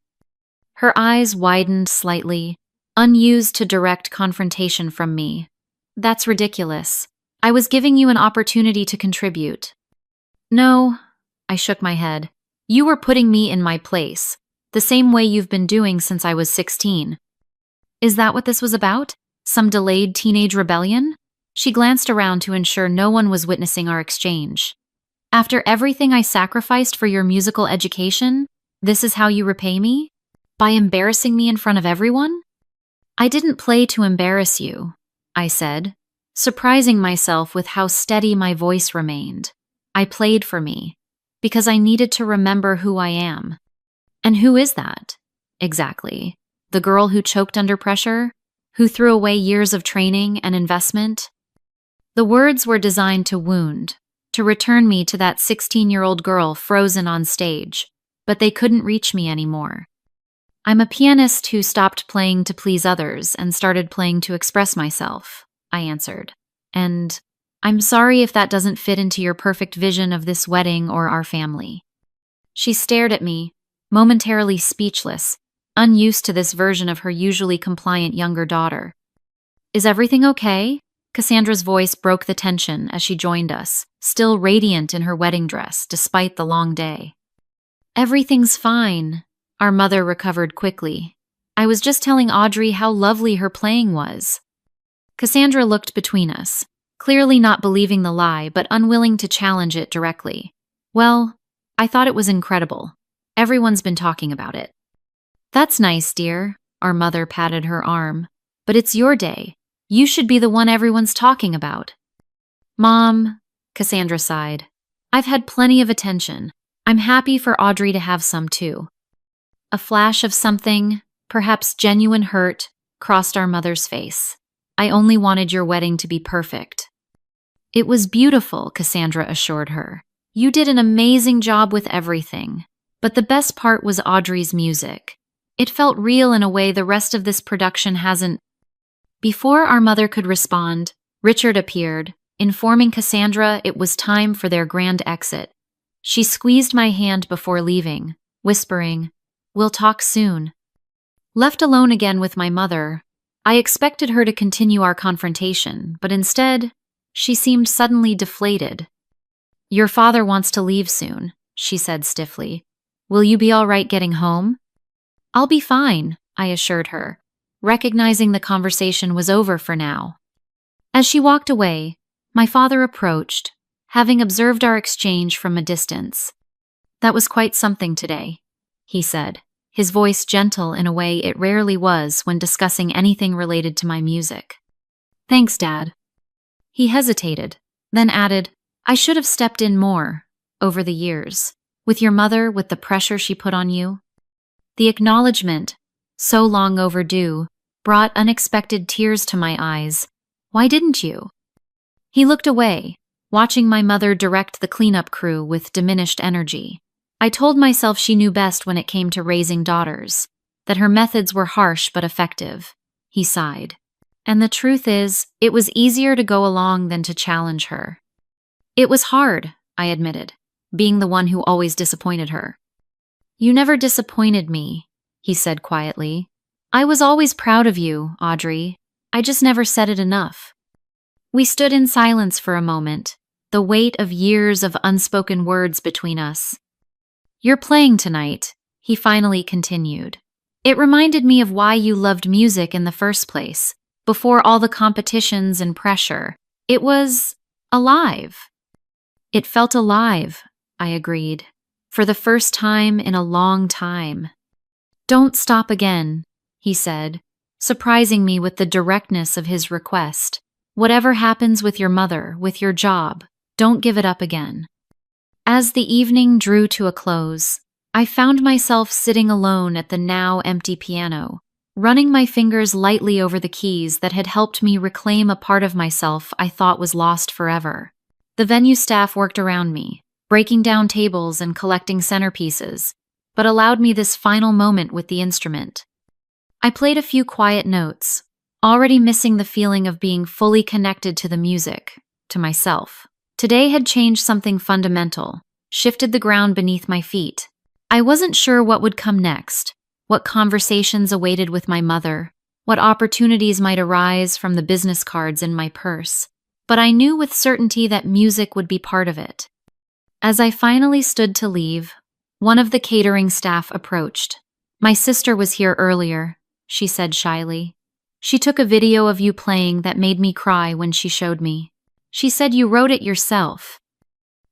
Her eyes widened slightly, unused to direct confrontation from me. "That's ridiculous. I was giving you an opportunity to contribute." "No," I shook my head. "You were putting me in my place, the same way you've been doing since I was 16. Is that what this was about? Some delayed teenage rebellion?" She glanced around to ensure no one was witnessing our exchange. "After everything I sacrificed for your musical education, this is how you repay me? By embarrassing me in front of everyone?" "I didn't play to embarrass you," I said, surprising myself with how steady my voice remained. "I played for me, because I needed to remember who I am." "And who is that? Exactly. The girl who choked under pressure? Who threw away years of training and investment?" The words were designed to wound, to return me to that 16-year-old girl frozen on stage, but they couldn't reach me anymore. "I'm a pianist who stopped playing to please others and started playing to express myself," I answered. "And I'm sorry if that doesn't fit into your perfect vision of this wedding or our family." She stared at me, momentarily speechless, unused to this version of her usually compliant younger daughter. "Is everything okay?" Cassandra's voice broke the tension as she joined us, still radiant in her wedding dress despite the long day. "Everything's fine," our mother recovered quickly. "I was just telling Audrey how lovely her playing was." Cassandra looked between us, clearly not believing the lie but unwilling to challenge it directly. "Well, I thought it was incredible. Everyone's been talking about it." "That's nice, dear," our mother patted her arm. "But it's your day. You should be the one everyone's talking about." "Mom," Cassandra sighed, "I've had plenty of attention. I'm happy for Audrey to have some too." A flash of something, perhaps genuine hurt, crossed our mother's face. "I only wanted your wedding to be perfect." "It was beautiful," Cassandra assured her. "You did an amazing job with everything. But the best part was Audrey's music. It felt real in a way the rest of this production hasn't." Before our mother could respond, Richard appeared, informing Cassandra it was time for their grand exit. She squeezed my hand before leaving, whispering, "We'll talk soon." Left alone again with my mother, I expected her to continue our confrontation, but instead, she seemed suddenly deflated. "Your father wants to leave soon," she said stiffly. "Will you be all right getting home?" "I'll be fine," I assured her, recognizing the conversation was over for now. As she walked away, my father approached, having observed our exchange from a distance. "That was quite something today," he said, his voice gentle in a way it rarely was when discussing anything related to my music. "Thanks, Dad." He hesitated, then added, "I should have stepped in more, over the years, with your mother, with the pressure she put on you." The acknowledgement, so long overdue, brought unexpected tears to my eyes. "Why didn't you?" He looked away, watching my mother direct the cleanup crew with diminished energy. I told myself she knew best when it came to raising daughters, that her methods were harsh but effective. He sighed. And the truth is, it was easier to go along than to challenge her. "It was hard," I admitted, being the one who always disappointed her. "You never disappointed me," he said quietly. "I was always proud of you, Audrey. I just never said it enough." We stood in silence for a moment, the weight of years of unspoken words between us. "You're playing tonight," he finally continued. "It reminded me of why you loved music in the first place, before all the competitions and pressure. It was alive." "It felt alive," I agreed, "for the first time in a long time." "Don't stop again," he said, surprising me with the directness of his request. "Whatever happens with your mother, with your job, don't give it up again." As the evening drew to a close, I found myself sitting alone at the now empty piano, running my fingers lightly over the keys that had helped me reclaim a part of myself I thought was lost forever. The venue staff worked around me, breaking down tables and collecting centerpieces, but allowed me this final moment with the instrument. I played a few quiet notes, already missing the feeling of being fully connected to the music, to myself. Today had changed something fundamental, shifted the ground beneath my feet. I wasn't sure what would come next, what conversations awaited with my mother, what opportunities might arise from the business cards in my purse, but I knew with certainty that music would be part of it. As I finally stood to leave, one of the catering staff approached. "My sister was here earlier," she said shyly. "She took a video of you playing that made me cry when she showed me. She said you wrote it yourself."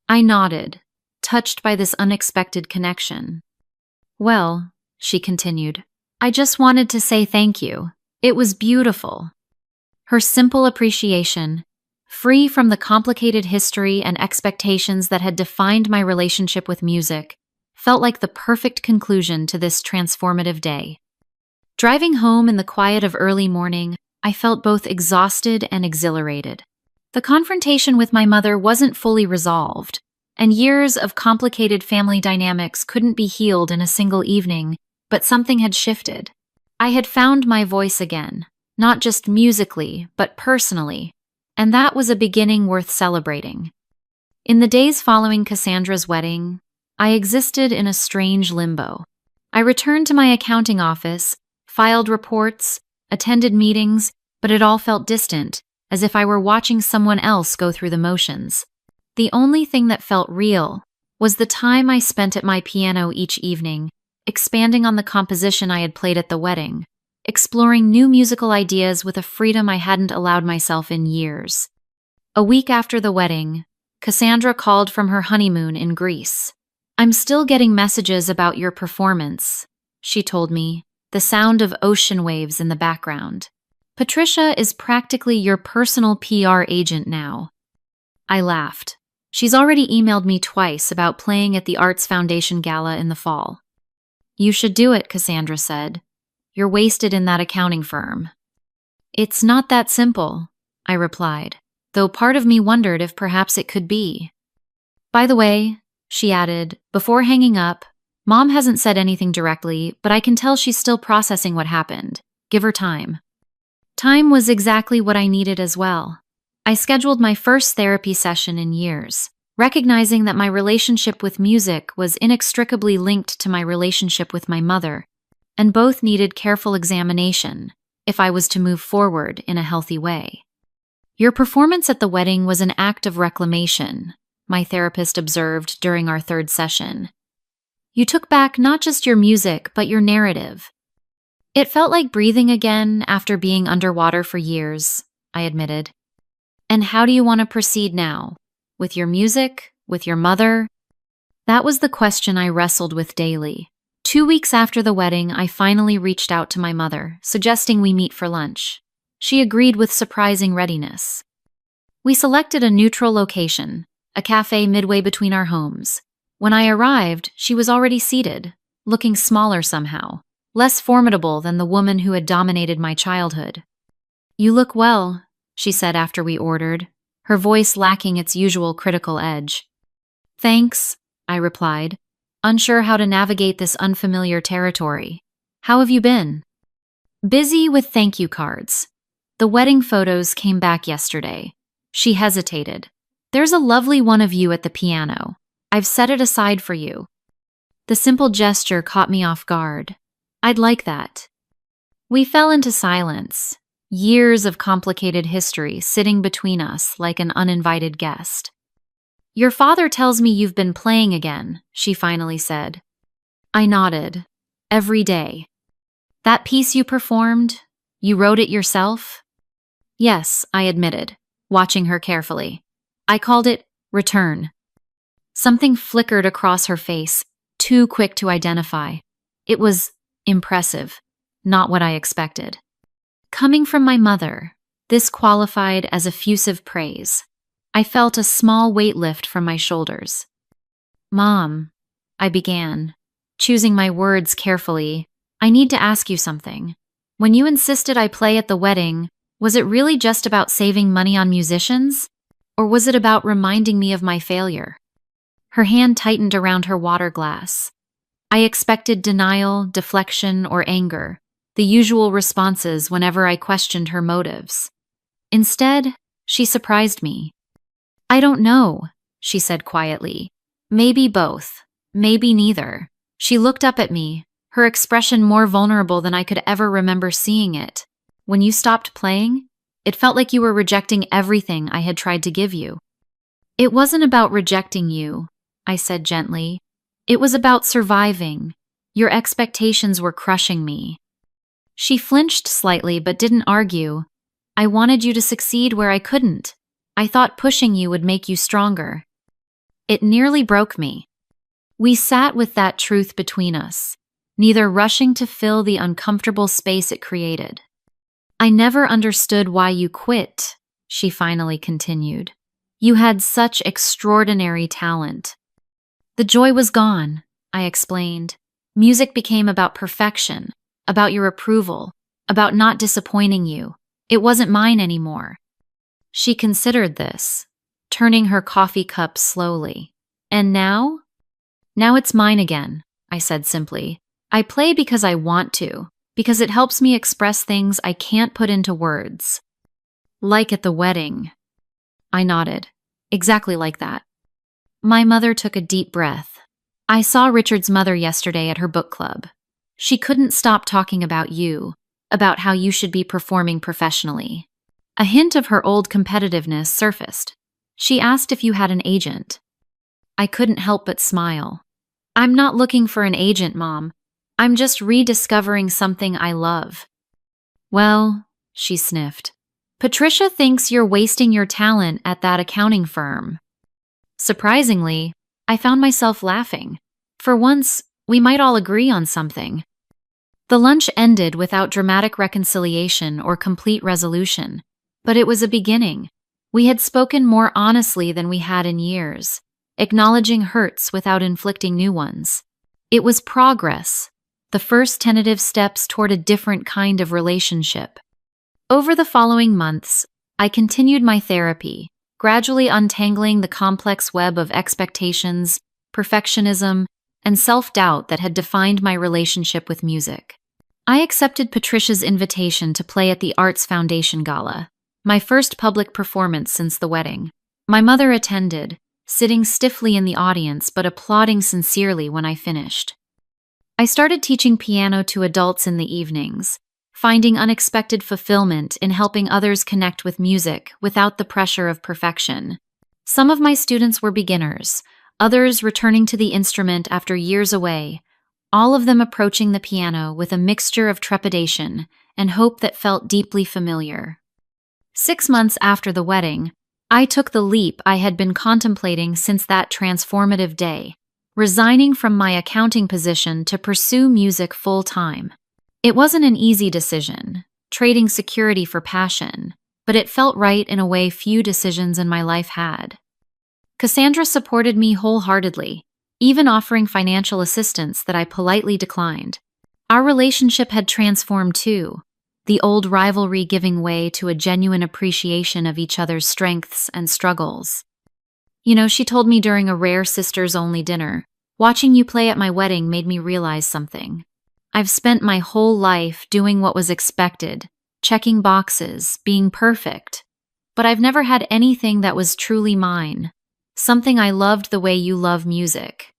I nodded, touched by this unexpected connection. "Well," she continued, "I just wanted to say thank you. It was beautiful." Her simple appreciation, free from the complicated history and expectations that had defined my relationship with music, felt like the perfect conclusion to this transformative day. Driving home in the quiet of early morning, I felt both exhausted and exhilarated. The confrontation with my mother wasn't fully resolved, and years of complicated family dynamics couldn't be healed in a single evening, but something had shifted. I had found my voice again, not just musically, but personally, and that was a beginning worth celebrating. In the days following Cassandra's wedding, I existed in a strange limbo. I returned to my accounting office, filed reports, attended meetings, but it all felt distant, as if I were watching someone else go through the motions. The only thing that felt real was the time I spent at my piano each evening, expanding on the composition I had played at the wedding, exploring new musical ideas with a freedom I hadn't allowed myself in years. A week after the wedding, Cassandra called from her honeymoon in Greece. "I'm still getting messages about your performance," she told me, the sound of ocean waves in the background. "Patricia is practically your personal PR agent now." I laughed. "She's already emailed me twice about playing at the Arts Foundation Gala in the fall." "You should do it," Cassandra said. "You're wasted in that accounting firm." "It's not that simple," I replied, though part of me wondered if perhaps it could be. "By the way," she added, before hanging up, "Mom hasn't said anything directly, but I can tell she's still processing what happened. Give her time." Time was exactly what I needed as well. I scheduled my first therapy session in years, recognizing that my relationship with music was inextricably linked to my relationship with my mother, and both needed careful examination if I was to move forward in a healthy way. "Your performance at the wedding was an act of reclamation," my therapist observed during our third session. "You took back not just your music, but your narrative." It felt like breathing again after being underwater for years, I admitted. "And how do you want to proceed now? With your music? With your mother?" That was the question I wrestled with daily. 2 weeks after the wedding, I finally reached out to my mother, suggesting we meet for lunch. She agreed with surprising readiness. We selected a neutral location, a cafe midway between our homes. When I arrived, she was already seated, looking smaller somehow, less formidable than the woman who had dominated my childhood. "You look well," she said after we ordered, her voice lacking its usual critical edge. "Thanks," I replied, unsure how to navigate this unfamiliar territory. "How have you been?" "Busy with thank you cards. The wedding photos came back yesterday." She hesitated. "There's a lovely one of you at the piano. I've set it aside for you." The simple gesture caught me off guard. "I'd like that." We fell into silence, years of complicated history sitting between us like an uninvited guest. "Your father tells me you've been playing again," she finally said. I nodded. "Every day." "That piece you performed, you wrote it yourself?" "Yes," I admitted, watching her carefully. "I called it Return." Something flickered across her face, too quick to identify. It was impressive, not what I expected. Coming from my mother, this qualified as effusive praise. I felt a small weight lift from my shoulders. "Mom," I began, choosing my words carefully, "I need to ask you something. When you insisted I play at the wedding, was it really just about saving money on musicians? Or was it about reminding me of my failure? Her hand tightened around her water glass. I expected denial, deflection, or anger, the usual responses whenever I questioned her motives. Instead, she surprised me. "I don't know," she said quietly. "Maybe both. Maybe neither." She looked up at me, her expression more vulnerable than I could ever remember seeing it. "When you stopped playing, it felt like you were rejecting everything I had tried to give you." "It wasn't about rejecting you," I said gently. "It was about surviving. Your expectations were crushing me." She flinched slightly but didn't argue. "I wanted you to succeed where I couldn't. I thought pushing you would make you stronger." It nearly broke me. We sat with that truth between us, neither rushing to fill the uncomfortable space it created. "I never understood why you quit," she finally continued. "You had such extraordinary talent." "The joy was gone," I explained. "Music became about perfection, about your approval, about not disappointing you. It wasn't mine anymore." She considered this, turning her coffee cup slowly. "And now?" "Now it's mine again," I said simply. "I play because I want to, because it helps me express things I can't put into words." "Like at the wedding." I nodded. "Exactly like that." My mother took a deep breath. "I saw Richard's mother yesterday at her book club. She couldn't stop talking about you, about how you should be performing professionally." A hint of her old competitiveness surfaced. She asked if you had an agent. I couldn't help but smile. "I'm not looking for an agent, Mom. I'm just rediscovering something I love." "Well," she sniffed, "Patricia thinks you're wasting your talent at that accounting firm." Surprisingly, I found myself laughing. For once, we might all agree on something. The lunch ended without dramatic reconciliation or complete resolution, but it was a beginning. We had spoken more honestly than we had in years, acknowledging hurts without inflicting new ones. It was progress, the first tentative steps toward a different kind of relationship. Over the following months, I continued my therapy, gradually untangling the complex web of expectations, perfectionism, and self-doubt that had defined my relationship with music. I accepted Patricia's invitation to play at the Arts Foundation Gala, my first public performance since the wedding. My mother attended, sitting stiffly in the audience but applauding sincerely when I finished. I started teaching piano to adults in the evenings, finding unexpected fulfillment in helping others connect with music without the pressure of perfection. Some of my students were beginners, others returning to the instrument after years away, all of them approaching the piano with a mixture of trepidation and hope that felt deeply familiar. 6 months after the wedding, I took the leap I had been contemplating since that transformative day, resigning from my accounting position to pursue music full-time. It wasn't an easy decision, trading security for passion, but it felt right in a way few decisions in my life had. Cassandra supported me wholeheartedly, even offering financial assistance that I politely declined. Our relationship had transformed too, the old rivalry giving way to a genuine appreciation of each other's strengths and struggles. She told me during a rare sisters-only dinner, "Watching you play at my wedding made me realize something. I've spent my whole life doing what was expected, checking boxes, being perfect. But I've never had anything that was truly mine, something I loved the way you love music."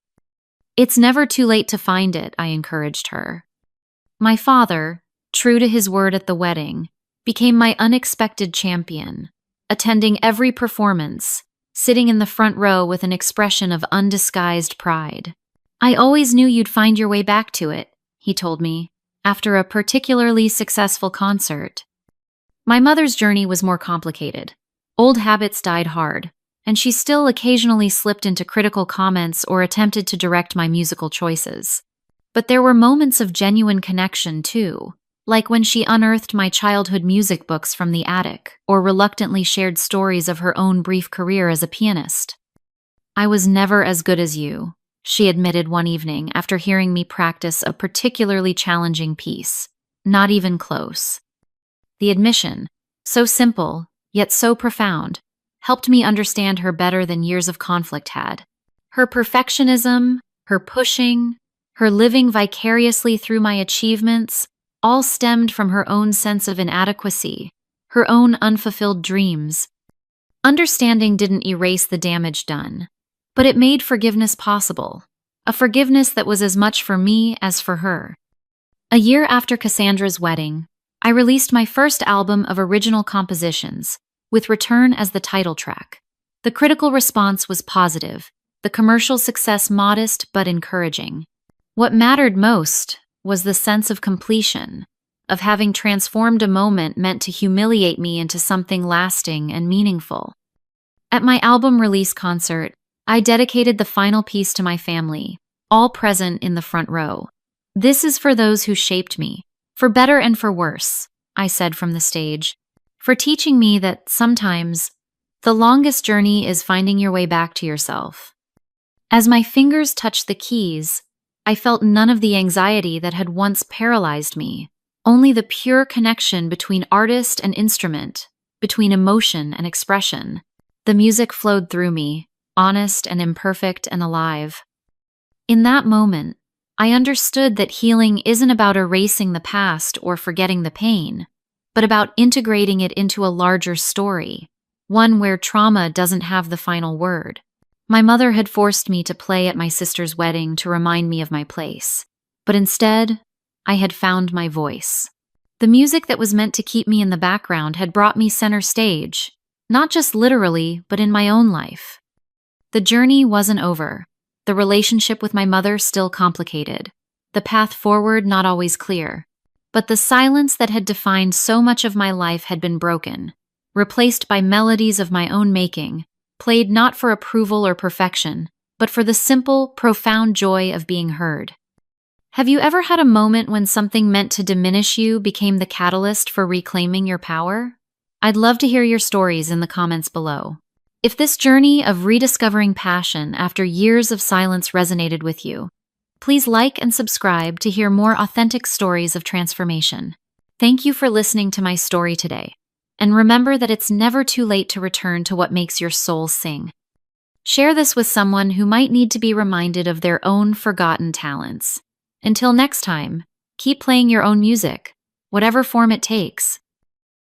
"It's never too late to find it," I encouraged her. My father, true to his word at the wedding, became my unexpected champion, attending every performance, sitting in the front row with an expression of undisguised pride. "I always knew you'd find your way back to it," he told me, after a particularly successful concert. My mother's journey was more complicated. Old habits died hard, and she still occasionally slipped into critical comments or attempted to direct my musical choices. But there were moments of genuine connection, too, like when she unearthed my childhood music books from the attic or reluctantly shared stories of her own brief career as a pianist. "I was never as good as you," she admitted one evening after hearing me practice a particularly challenging piece. not even close. The admission, so simple, yet so profound, helped me understand her better than years of conflict had. Her perfectionism, her pushing, her living vicariously through my achievements, all stemmed from her own sense of inadequacy, her own unfulfilled dreams. Understanding didn't erase the damage done, but it made forgiveness possible, a forgiveness that was as much for me as for her. A year after Cassandra's wedding, I released my first album of original compositions, with Return as the title track. The critical response was positive, the commercial success modest but encouraging. What mattered most was the sense of completion, of having transformed a moment meant to humiliate me into something lasting and meaningful. At my album release concert, I dedicated the final piece to my family, all present in the front row. "This is for those who shaped me, for better and for worse," I said from the stage, "for teaching me that sometimes the longest journey is finding your way back to yourself." As my fingers touched the keys, I felt none of the anxiety that had once paralyzed me, only the pure connection between artist and instrument, between emotion and expression. The music flowed through me, honest and imperfect and alive. In that moment, I understood that healing isn't about erasing the past or forgetting the pain, but about integrating it into a larger story, one where trauma doesn't have the final word. My mother had forced me to play at my sister's wedding to remind me of my place, but instead, I had found my voice. The music that was meant to keep me in the background had brought me center stage, not just literally, but in my own life. The journey wasn't over. The relationship with my mother still complicated, the path forward not always clear. But the silence that had defined so much of my life had been broken, replaced by melodies of my own making, played not for approval or perfection, but for the simple, profound joy of being heard. Have you ever had a moment when something meant to diminish you became the catalyst for reclaiming your power? I'd love to hear your stories in the comments below. If this journey of rediscovering passion after years of silence resonated with you, please like and subscribe to hear more authentic stories of transformation. Thank you for listening to my story today. And remember that it's never too late to return to what makes your soul sing. Share this with someone who might need to be reminded of their own forgotten talents. Until next time, keep playing your own music, whatever form it takes.